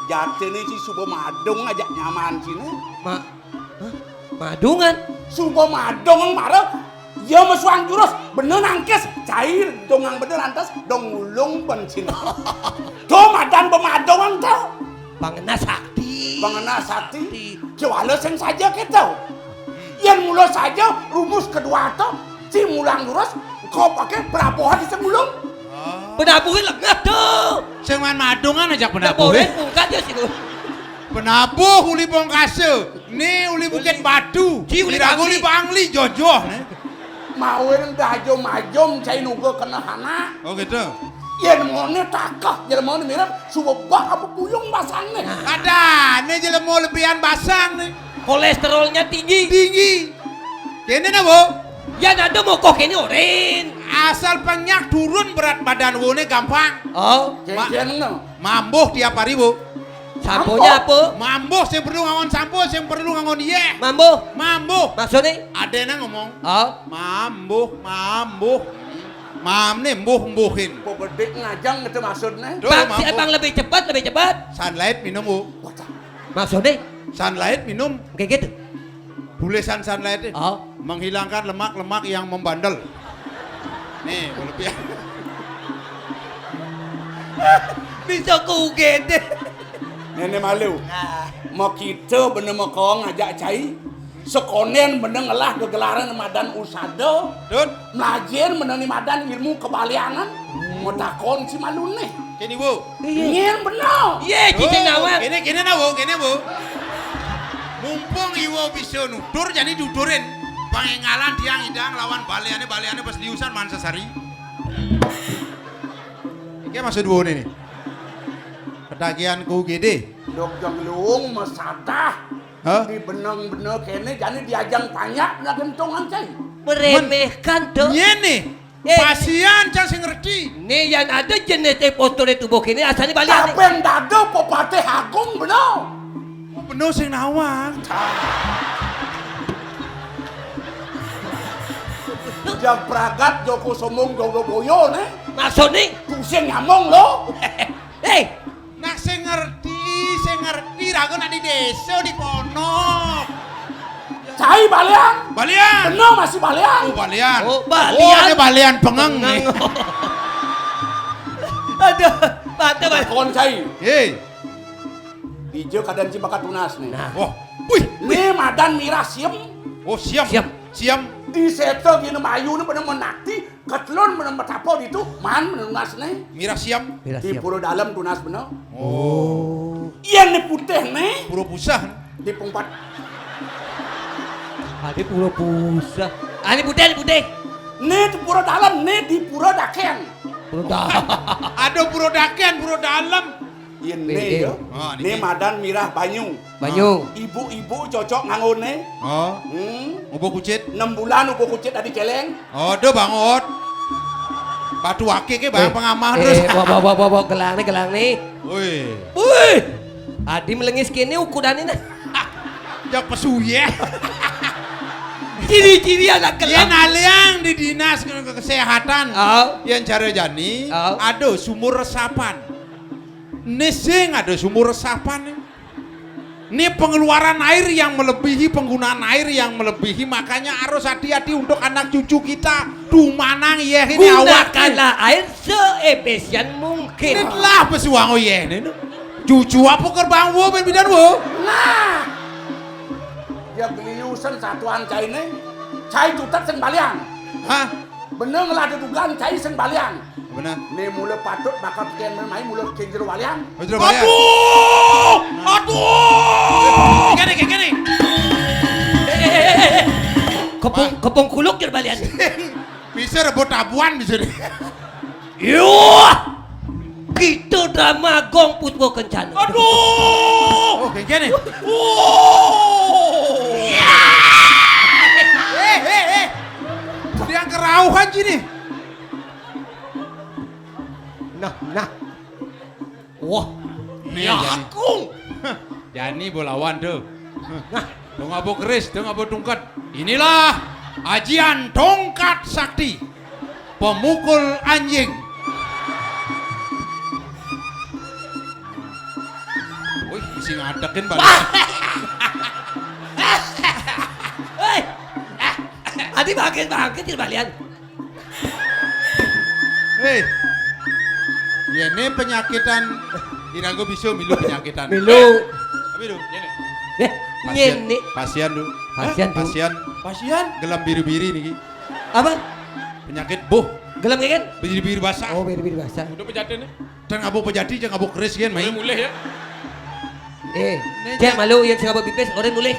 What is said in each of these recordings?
Jatene si Subo Madung ajak nyaman sini. Madungan. Subo Madung marah. Ya mesuang jurus bener nangkes cair dongang bener antas dong ngulung bensin. Do madan bemadongan tau. Pangena sakti. Pangena sakti. Jual sing saja kita. Yang mula saja rumus kedua atau si mulang jurus kau pakai perabohan di semulung. Penabuhin lengah tuh. Sing man madungan ajak penabuhin. Bukan dia sih. Penabuh uli Bongkase. Ni uli Bukit Batu. Uli Raguli Bangli jojoh. Mauin dajom-majom cai nuga kena hana. Oh gitu. Ya nemone takah, ya nemone mirip subebak apa puyung basangnya. Ada, ini jelemo lebihan basang nih. Kolesterolnya tinggi. Kene na bu? Ya nado mau kok ini oren. Asal penyak turun berat badan wone gampang. Oh, Kene Mambuh tiap hari bu. samponya apa? Mambuh sing perlu ngangon sampo, sing perlu ngangon iye. Mambuh. Maksudnya? Ada na ngomong. Oh. Mambuh. Mam nih mbuhin. Pobedek ngajang itu maksudnya. Bang, si abang lebih cepat. Sunlight minum bu. Maksudnya? Sunlight minum. Kayak gitu. Bulesan sunlight Oh. menghilangkan lemak-lemak yang membandel. Nih, berlebihan. Bisa kugede. Nenek malu. Mau kita bener mau kau ngajak cai. Sekonen bener ngelah kegelaran madan usado. Dun, Melajar bener madan ilmu kebaliangan. Mau takon si malu nih. kini bu. Ingin bener. Iya, cicing awak. Kini bu. Mumpung iwo bisa nudur jadi dudurin. Pangengalan tiang idang lawan baliannya pas diusan Mansasari. Ini maksud bu nih. Pedagian ku gede. Dok janglung mesatah. Hah? Di benang-benang kene jadi diajang tanya na gentongan cai. Meremehkan tuh. Nyene. Pasian cang sing ngerti. Nih yang ada jenis postur tubuh kini asalnya balik. Kapan dado popate hagung bener. Penuh sing nawang. Jak pragat Joko sombong Joko goyo nih. Maksudnya? Pusing nyamong lo. Nah sing ngerti ragu nak di desa di kono. Cai balian. Balian. Bener masih balian. Oh balian. Oh, balian. Ini balian pengeng nih. Aduh, mantap. Kon cai. Hei. Ijo kadang cibakat tunas nih. Nah. Wah. Wih. Nih madan mirah siem. Oh siam. Di setel gini mayu nih bener menakti. Ketelon bener metapo itu. Man bener tunas nih. Mirah siam. Di pura dalam tunas bener. Oh. Iya nih putih nih. Pura pusah. Di pungpat. Ada pura pusah. Ini putih. Nih di pura dalam. Nih di pura daken. Ada pura daken, pura dalam. Iya nih yo. Oh, Nih madan mirah banyu. Ibu-ibu cocok ngangon nih. Oh. Ubo kucit. 6 bulan ubo kucit adi celeng. Oh, do bangot. Batu ake ke bang pengamah terus. Bawa gelang nih. Wih. Adi melengis kini ukuran ini. Jak pesuye. Ciri-ciri anak Yen kelam. aliang di dinas kesehatan. Oh. Yang jare jani Oh. ada sumur resapan. Nesing ada sumur resapan. Ini pengeluaran air yang melebihi, penggunaan air yang melebihi, makanya harus hati-hati untuk anak cucu kita. Dumanang ya ini awak. Gunakanlah air seefisien mungkin. Inilah pesuang ya ini. Cucu apa kerbang wo ben bidan wo? Nah, dia beliusan satuan cai ini, cai tutat sing baliang. Hah? Bener ngelah ada dugaan cai sing baliang. Benar. Nih mulai patut bakal kian main mulai kian jero baliang. Betul bayar. Aduh! Gini. Kepung kuluk jer balian. Bisa rebut tabuan bisa deh. Yo! Kita drama gong putwo kencana. Aduh! Oh, gini. Dia kerauhan sini. Nah. Wah, Nih, Ya Jani. aku! Jani bolawan tuh. Nah, dong abo keris, dong abo tongkat. Inilah ajian tongkat sakti. Pemukul anjing. Wih, mesti ngadekin balik. hei, adi bangkit jer balian. Hei, ini penyakitan. Irago bisa milu penyakitan. Milu. Milu, ini. Nyene. Pasien dulu. Pasien, Du. Pasien. Gelam biru-biri nih. Apa? Penyakit buh. Gelam kan? Biru-biru basah. Oh, biri basah. Udah pejaten nih. Dan ngabuk pejati, jangan ngabuk keris kan, main. Mulai ya. Cek malu yang sing bipis orang mulai.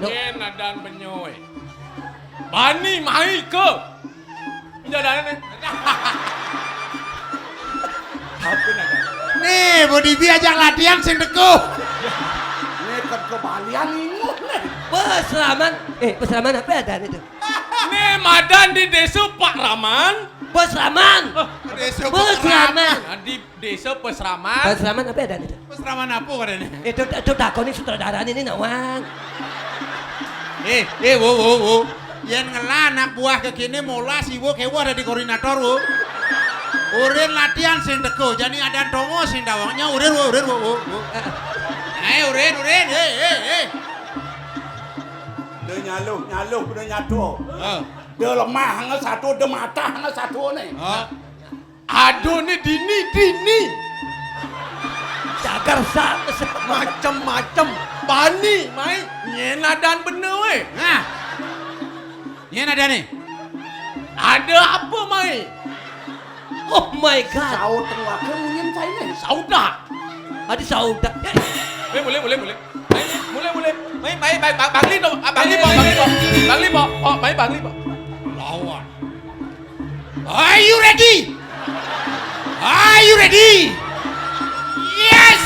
No. Yen adan penyoy. Bani mai ke. Penjadane nih. Apa naga? Nih, body bi ajak latihan sing teguh. Nih ke baliang ingut nih. Peseraman apa ada itu? Nih madan di desa Pak Raman. Peseraman. Desa Peseraman. Nah, di desa Pesraman. Peseraman apa ada itu? Peseraman apa kadang Itu takoni sutradara ini nawang. wo. Yang ngelah anak buah kekini mola si wo kewa ada di koordinator wo. Urin latihan sing teguh, jadi ada tongo sing dawangnya urin wo. Urin, hei. Dia nyaluh, dia nyatu. Oh. Dia lemah hanya satu, dia mata hanya satu nih. Oh. Aduh nih dini. Cagar sak. Macem-macem. Bani, mai. Nyena dan bener weh. Nah. Ini ada nih. Ada apa mai? Oh my god. Saud tengah ke mungkin saya nih. Sauda. Ada sauda. Boleh. Mulai. Mai, Bangli dong. Bangli po. Mai Bangli po. Lawan. Are you ready? Yes.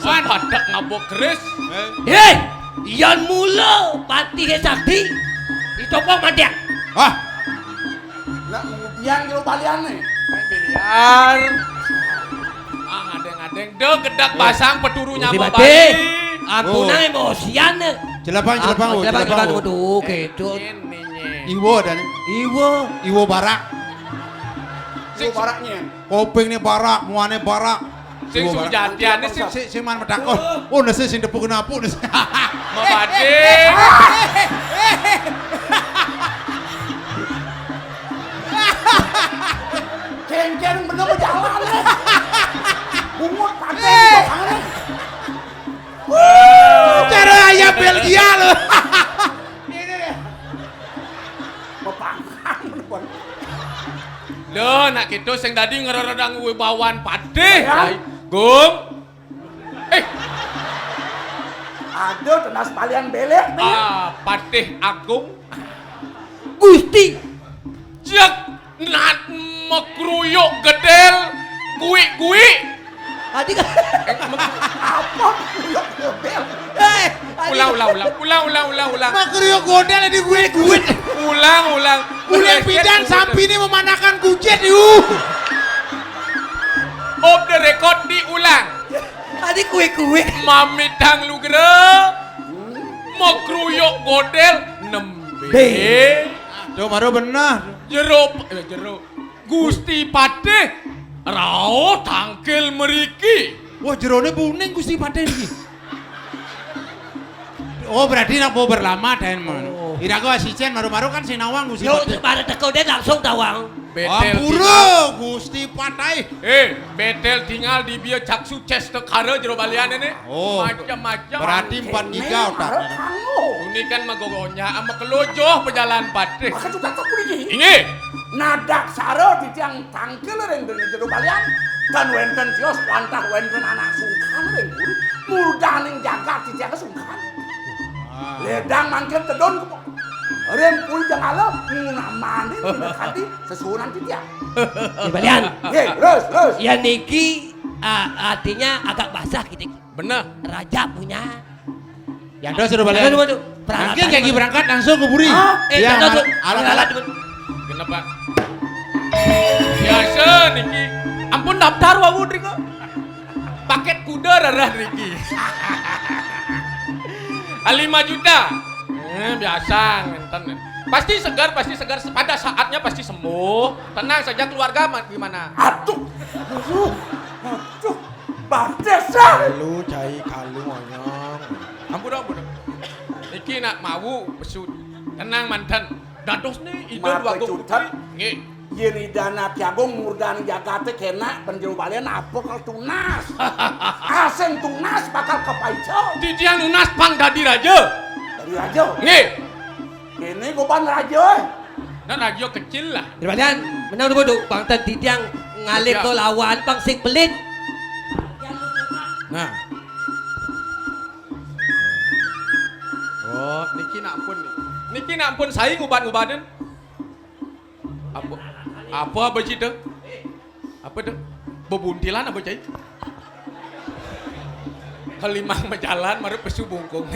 Sepadak ngabok keris. Hei, yan mula pati sakti. Ditopong madak. Ah, Nak kemudian kalau balian nih. Main biliar. Ngadeng. Dia gedak pasang peturunya Si apa Bati. Bali. Ampuna emosian. jelapang. Jelapang tuh gitu. Ini. Iwo dan Iwo barak. Sing baraknya. Kopeng nih barak, muane barak. Sing Iwo barak. sujatiane sing Si man medakon. Oh, nasi sing depuk napu nasi. mabade. Keng bener berjalan nih. Bungut pakai doangan. Cara ayam Belgia lo. Pepangkang pun. Loh, nak gitu sing tadi ngeredang wibawan padeh. Gum. Ada tenas balian belek nih. Padeh Agung. Gusti. Jek nat mekruyuk gedel kuwi. Adi kan. Apa kruyuk gedel? Ulang. Makriyo godel di gue. Ulang. Ulang bidang sapi ini memanakan kucet yuk. Off the record diulang. Adi kue. Mamitang lu gere. Mekruyuk godel nembe. Aduh baru bener. Jero Gusti Patih rao tangkil meriki. Wah jerone kuning Gusti Paten iki. Oh berarti nak mau berlama dan Ira gua asisten maru-maru kan sinawang Gusti Yo, Paten. pada teko dia langsung tawang. Ampura Gusti Patai. Betel tinggal di biar cak sukses tekara jero balian ini. Oh, macam-macam. berarti 4 giga otak. Ini kan magogonya ama kelojoh pejalan Patih. Maka juga tak pulih. Inge. Nadak saro di tiang tangkel ring dari jero balian kan wenten tios wantah wenten anak sungkan ring kuri muldaning jagat di tiang sungkan ledang mangkel tedon kepo ring kuri jangalo ngunamanin tidak kadi sesunan di tiang Di balian. terus Ya niki artinya agak basah gitu. Bener. Raja punya. Yang dos sudah balik. Aduh. Mungkin kayak berangkat langsung ke Buri. Yang alat-alat. Kenapa? Biasa niki. Ampun daftar wae Wudri kok. Paket kuda darah niki. 5 juta. Biasa ngenten. Pasti segar pada saatnya pasti sembuh. Tenang saja keluarga gimana? aduh badesa Lu cai kalu onyong. Ampun. Niki nak mau besut. Tenang mantan. Dados nih ide dua Mapecutan. Nggih. yen idana piagong murdani jagate kena penjuru balian apa kalau tunas aseng tunas bakal kepaico Di dia nunas pang dadi raja. dari raja Nggih. ini goban raja Dan radio kecil lah. Di balian. Menang dulu bang tadi tiang ngalih ke lawan bang sing pelit. Nah. Oh, niki nak ampun nih. Niki nak ampun saing uban-ubanan. Apa sih deh? Apa deh? Bebuntilan apa cai? Kelimang berjalan maru pesu bungkung.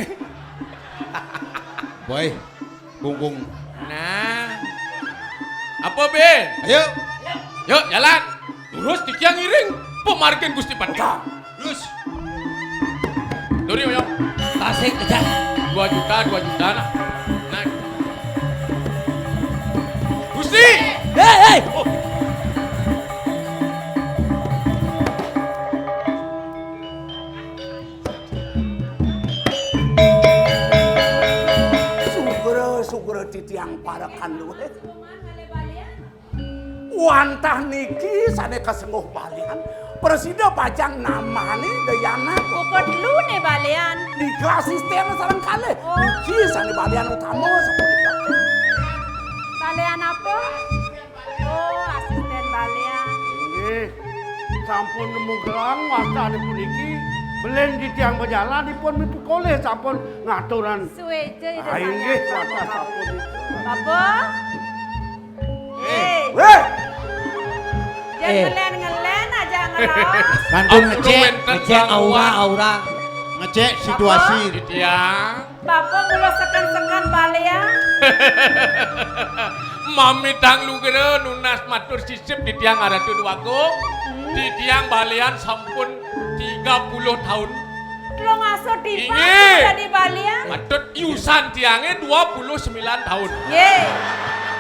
Boy, bungkung. Nah. Apa be? Ayo. Yuk jalan. Terus tikiang ngiring. Pemargin Gusti Patih. Terus. Duri oyong. Tasik kejar. 2 juta nah. Nah. Gusti. Hei. Sugro titiang parakan luwe. Wantah niki sane kasenguh balian. Presida pajang namane Dayana. Pokok lu nih balian. Di kelas sistem sareng kali. Niki sane balian utama sapunika. Balian apa? Oh, asisten balian. Nggih. Sampun nemu gelang wastane puniki belen di tiang berjalan dipun mipukole sampun ngaturan. Suweje itu Ah nggih wasta sampun. Apa? Weh, Jangan ngelen aja ngeraos. Bantu ngecek, Ngecek aura. ngecek situasi. Tiang. Bapak mulu sekan-sekan balian. Mami tang lu kira nunas matur sisip di tiang aratu duaku. Di tiang balian sampun 30 tahun. Lo ngasuh di Inge. jadi balian. Matut iusan tiangnya 29 tahun. Ye.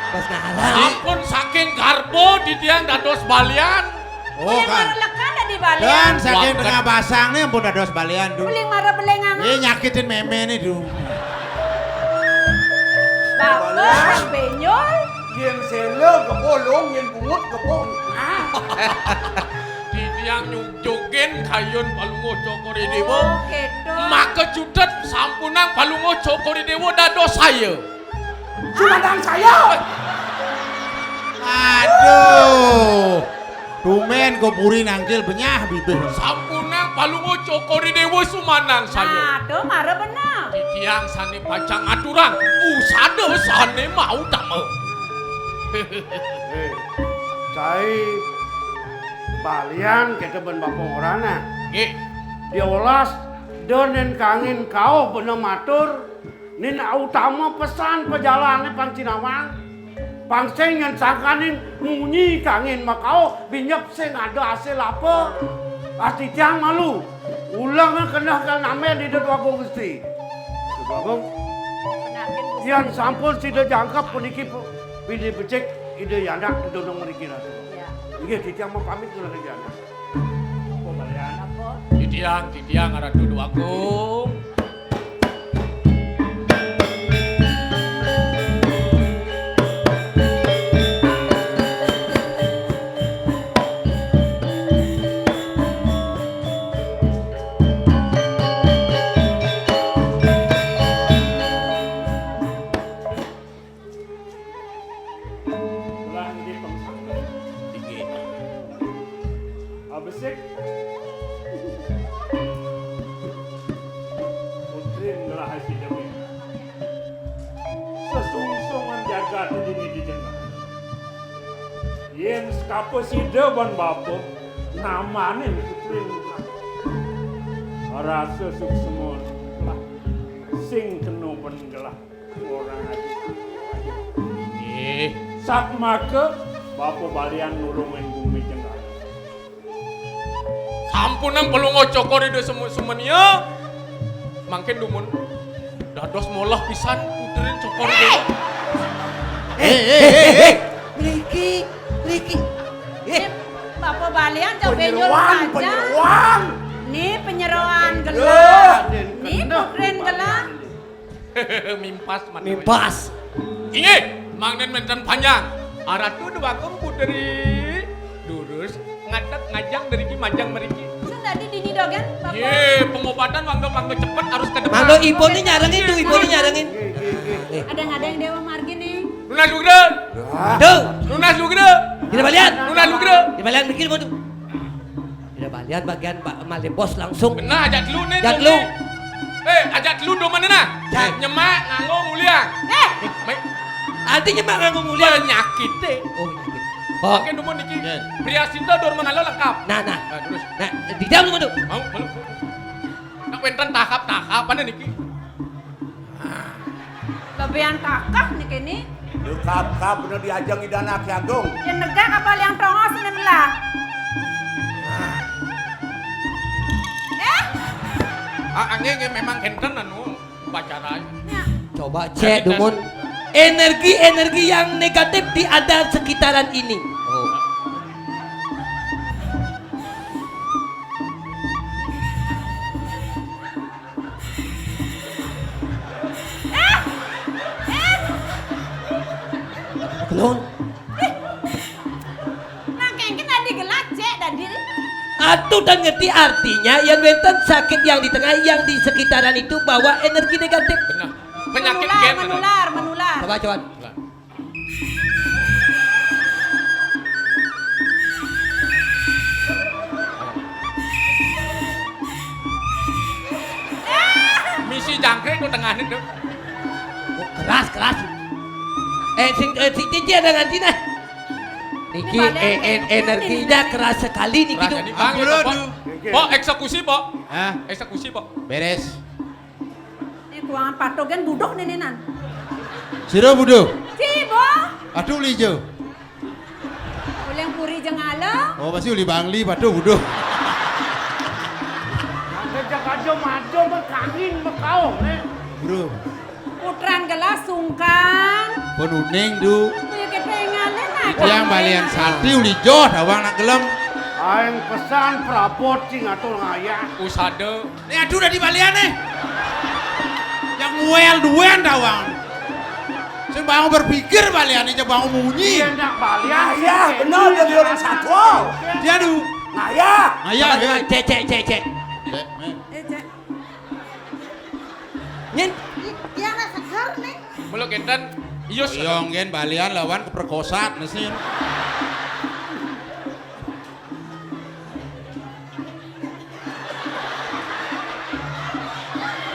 Pas ngalah. Sampun saking garbo di tiang dados balian. Oh Uling kan. marah lekan di Dan balian. saking Wah, tengah basang nih ampun dados balian tuh. Uling marah belengang. Ini nyakitin meme nih tuh. Bapak yang benyol. yen sele kebolong, yen bungut kebong. Di tiang nyungjogen kayun palungo cokori dewo. Oh, gitu. Maka judet sampunang palungo cokori dewo dados saya. Sumandang saya. Aduh. Tumen kok puri nangkil benyah bibir. Sampunang palungo cokori dewo sumanang saya. Aduh, marah benar. Di tiang sane pacang aturan. Usada sane mau tak mau. Cai balian kita ben bapak orana. Nggih. Diolas donen kangin kau bener matur. Nin utama pesan perjalanan Pancinawang. Pangseng yang sangkanin ngunyi kangin makau binyep sing ada hasil apa. Asti tiang malu. Ulang kena kan namanya di dua Gusti. Bagong, Penakin Gusti. yang sampun sida jangkap puniki pilih becek ide yandak dodong mriki ratu. Ya. Nggih titiang mau pamit kula ke jana. Apa balian? Apa? Titiang arah duduk agung. Lah ini pengsang. Tinggi. Abesek. Putri ngelah si Dewi. Sesungsung jaga dini di jengah. Yen skapa si Dewan bapak namanya putri ngelah. Rasa suksemun lah. Sing kena pengelah orang aja. Sak maka bapak balian nulungin bumi jengah. Sampunan pelung ngocokor ide semua mangkin dumun dados molah pisan puterin cokor ide. Riki. Ini Bapak Balian jauh benyol Penyeruan, saja. penyeruan. Nih penyeruan gelap. Den Nih kendek putren gelap. Mimpas mana. Mimpas. Inge, mangnen menten panjang. Aratu dua puteri durus ngadak ngajang dari ki manjang meriki. Sudah di dini dogen Bapak. Ye, pengobatan mangga cepet harus ke depan. Mangga ibu nih nyarengin tuh, ibu nih nyarengin. Ada yang Dewa Margi nih. Lunas lugre. Aduh, Lunas lugre. tidak balian. Lunas lugre. Tidak balian mikir mau tuh. Tidak balian bagian Pak Mali Bos langsung. Benar ajak lu nih. Ajak lu. Ajak lu do mana nah? Jak. Nyemak nganggo mulia. Artinya mah ngomong mulia. Penyakit deh. Oh, nyakit. Oh, Oke, dumun niki. Ya. Pria Sinta dor menalo lengkap. nah. Nah, terus. Nah, di dalam tuh. Mau, belum. Nak wenten tahap-tahap mana niki? Babean kakak nih kini. Dekap-kap bener diajang idana Ki Agung. Yang negak apa yang tongos ini belah. Angge memang enten anu pacaran. Ya. Coba cek dumun. Energi yang negatif di ada sekitaran ini. Oh. Belum. Nah kayaknya tadi gelap cek tadi. Atuh dan ngerti artinya yang wenten sakit yang di tengah yang di sekitaran itu bawa energi negatif. Benar. Penyakit Menular, gen. menular. Coba. Misi jangkrik itu tengah itu. Oh, keras. Si Cici ada nganti nah. Niki energinya keras sekali niki tuh. Jadi bang, Aduh, Pok. aduh. Pok, eksekusi, Pok. Hah? Eksekusi, Pok. Beres. Ini kuangan patogen budok nenenan. Siro budo. Cibo. Aduh lijo. Uleng puri jengala. Oh pasti uli bangli padu budo. Anda jaga maju berkangin berkau nih. Bro. Putran gelas sungkan. Penuning du. Punya kepenganan nah. Yang balian sati uli jo dawang nak gelem. Aing pesan prapot cing atul ngaya. Usade. Nih aduh udah di balian nih. Yang muel duen dawang. Saya bangun berpikir balian ini coba munyi. Iya nak balian. Ayah, bener jadi orang satu. Dia du. Ayah. Ayah, Coba, ya. cek. Cek. Nyen, Yang sakar nih. Belum enten. Ius. Yong gen balian lawan keperkosaan mesin.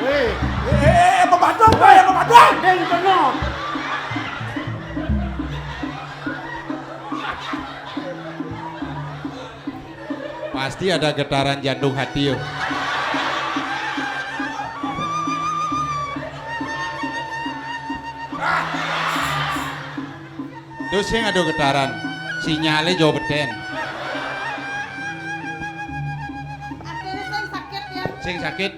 Weh, Pembantu, pembantu. den kenal. Pasti ada getaran jantung hati yo. Terus yang ada getaran, sinyalnya jauh beden. Akhirnya saya sakit ya. Sing sakit,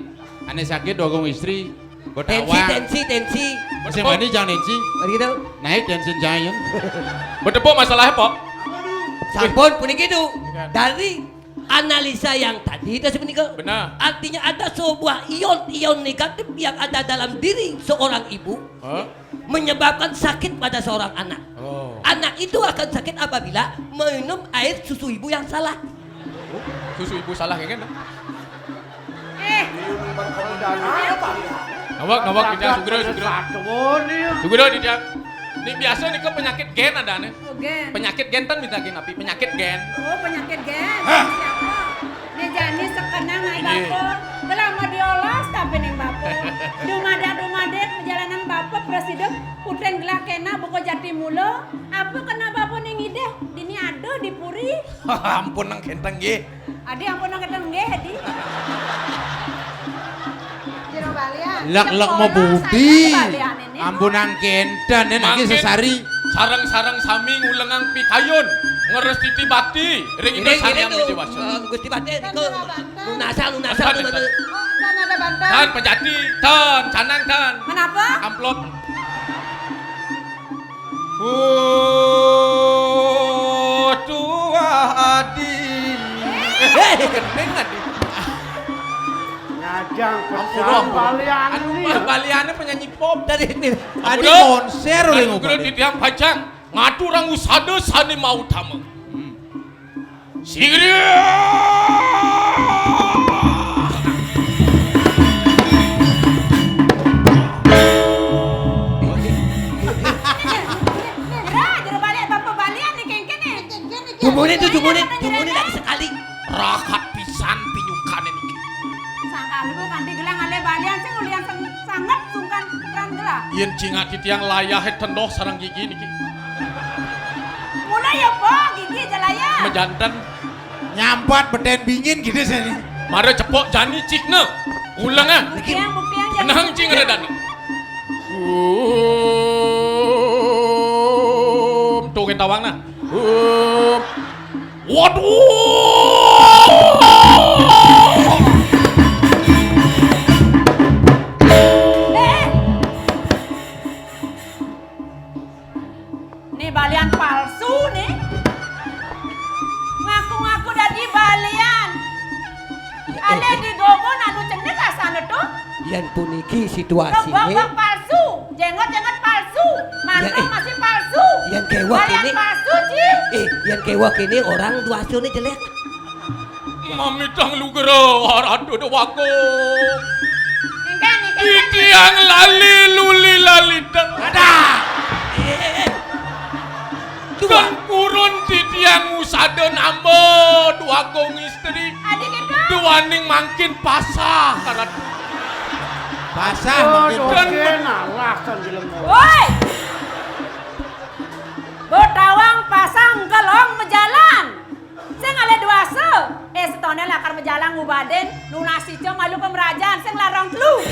aneh sakit dogong istri, Tensi. Sing mani jangan tensi. Mari kita. Naik tensi giant. Berdepok masalahnya, Pok. Sampun puniki itu dari analisa yang tadi itu sebenarnya Benar. artinya ada sebuah ion negatif yang ada dalam diri seorang ibu menyebabkan sakit pada seorang anak. Oh. Anak itu akan sakit apabila minum air susu ibu yang salah. Susu ibu salah kayak kan? Nawak Nawak kita sugro. Satu Sugro di dia. Ini biasa nih ke penyakit gen ada nih. Oh, gen. Penyakit gen kan minta gen api, penyakit gen. Oh, penyakit gen. Siapa? Nih jani sekenang naik Ini. bapo. Belama diolos tapi ning bapo. Dumadet perjalanan bapo presiden putren gelakena buko jati mulo. Apa kena bapo ning ide? Dini ado dipuri. Ampun nang genteng ge. Adi ampun nang keteng nggih, Adi. Jero balian. Lek mau budi. Ampunang kendan lagi sesari. Sarang-sarang sami ngulengang pikayun. Ngeres titi bakti. Ring Ini sayang tuh dewasa. Gusti Paten Kan itu ada bantal. lunasa Ada, tuh ada. mana. Oh, dan ada bantal. Tan pejati, tan canang tan. Kenapa? Amplop. Tua adi. Gendeng adi. Ngajang pesan Ampun, balian Anu ini. mah baliannya penyanyi pop. Dari ini. Adi konser oleh Ngugel di tiang pajang. Ngatu orang usada sani mau utama. Sigri. Jero balian bapo balian nih kengken nih. Jumune lagi sekali. Rakat pisan pinyukan ini. Sangka lu kan digelang ale balian sing ulian sangat sungkan kan gelah. Yen cingat di tiang layah tendoh sarang gigi niki. Mulai ya po gigi jalaya. Mejantan nyampat beden bingin gitu sini. mare cepok jani cikna. Ulang ah. Buktian jangan. Benang cing redan. Tuh kita tawang nah. Nih balian palsu nih. Ngaku-ngaku dari balian. Ale di gobon anu cendek asana tuh. Yang puniki situasi Rembak palsu, jenggot palsu, mantu Ya, masih palsu. yang kewak Balian ini. palsu, Ci. yang kewak ini orang dua ini jelek. Mami tang lu gero arado do wako. Ingkan. Titiang lali luli lalitan. Ada. Kan kurun titiang usada namo dua gong istri. Adik itu. Duaning mangkin pasah karat. Basah Oh, makin. dogen alasan jelemu. Woi. Botawang pasang gelong mejalan. Sing ale duase. Setone lakar mejalan ngubaden lunasi co malu kemerajaan sing larang telu.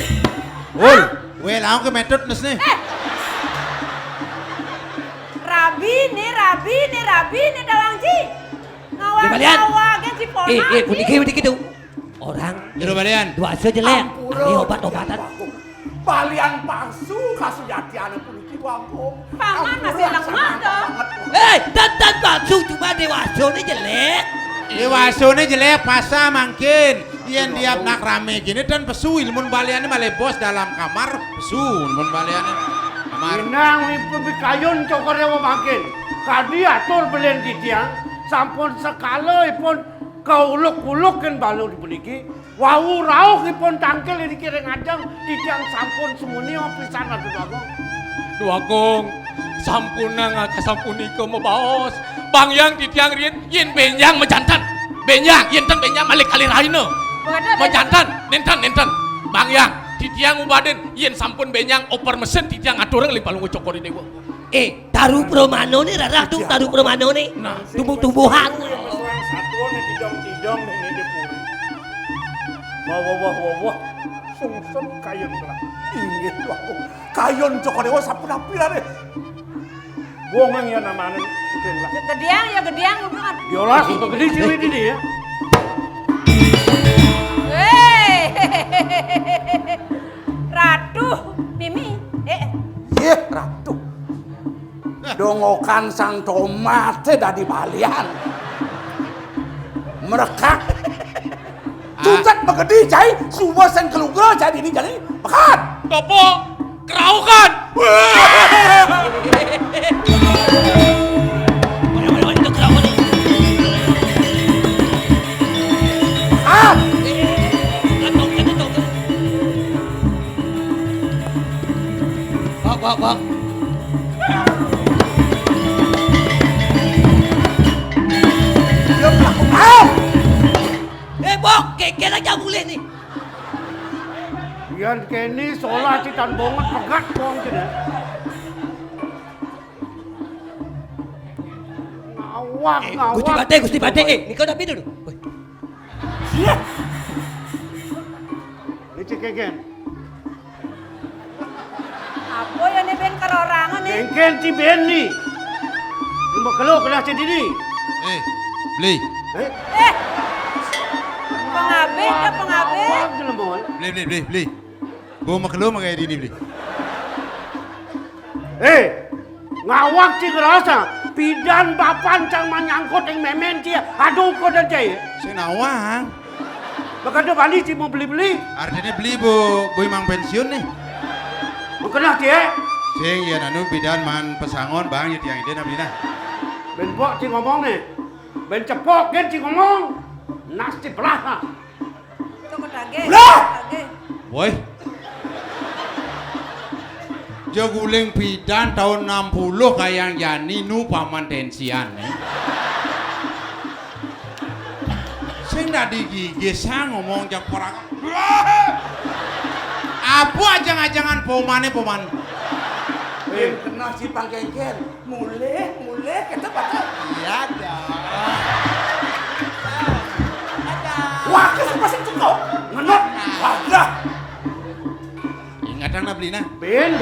Woi, weh langsung ke metode nes nih. Rabi nih dawang Ci. Di balian. Ngawang Ci pona. Puniki tuh. Orang Jero balian. dua jelek. Ini obat-obatan. Balian palsu kasujatian puniki wangko. Paman masih lemah dong. Dan palsu cuma dewasa ini jelek. Dewasone jelek pasah mangkin. Yen tiap nak rame gini dan pesu ilmun baliannya malah bos dalam kamar pesu ilmun baliannya kamar. Inang mimpi kayun cokornya mau makin. Kadi atur belian titiang. Sampun sekala ipun kauluk-uluk kan balu dipuniki. Wau rauh ipun tangkel ini kira ngajang. Titiang sampun semuni opisan atu aku. Dua gong sampuna ngakasampuni ke mabaos. Bang yang titiang rien yen benyang mejantan. Benyang yen ten benyang malik kali raina. Mejantan nenten. Bang yang titiang ubaden yen sampun benyang oper mesin titiang aturang lipalung cokori dewa. Taruh promano nih rarah tuh taruh promano nih. Tumbuh-tumbuhan. Satu nih tidong ini dipuri. Wah. Sungsem kayun lah. Inggih wangko. Kayon cokorewo sapuna pira deh. Wong yang namanya itu lah. Gedeang hubungan. Diolas gede cewek ini ya. Hei. Ratu. Aduh, Mimi. Yeh, ratu. Dongokan sang tomate dari balian. Merekak. Tucat megedi cai, semua sen kelugra cai ini jadi makan. Topo keraukan. Itu kenapa nih? Ah, Gatong. Bang. dia pelaku ah. Bok, kira aja boleh nih. Yan kini solah citan bonget pegat bong cina. Ngawak. Gusti Bate. Ini kau tapi dulu. Ini cikeken. Apa yang ini ben karorangan nih? Kengken ci ben nih. Ini mau keluh kena cedi nih. Beli. Pengabe, dia pengabe. Ngawak jelas boy. Beli. Gua mau keluar kayak ini beli. Ngawak ci kerasa. Pidan bapan cang manyangkut yang memen cia. Aduh kau dan cai. Saya nawang. Bakal ada balik ci mau beli-beli. Artinya beli bu emang pensiun nih. Mau kena cia. Sing ya nanu bidan man pesangon bang ya tiang ide nabi nah. Ben pok ci ngomong nih. Ben cepok gen ci ngomong. Nasti belah. Cukup tage. Lah! Boy. Jaguling bidan tahun 60 kayang yani nu paman tensian nih. Sing tadi gigi sang ngomong jak orang. Apa ajang-ajangan poman. Yang kena si pangkengken, mulai kita baca. Iya dah. Wah, kesempatan cukup. Ngenot, wadah. Ingat na beli nah. Ben.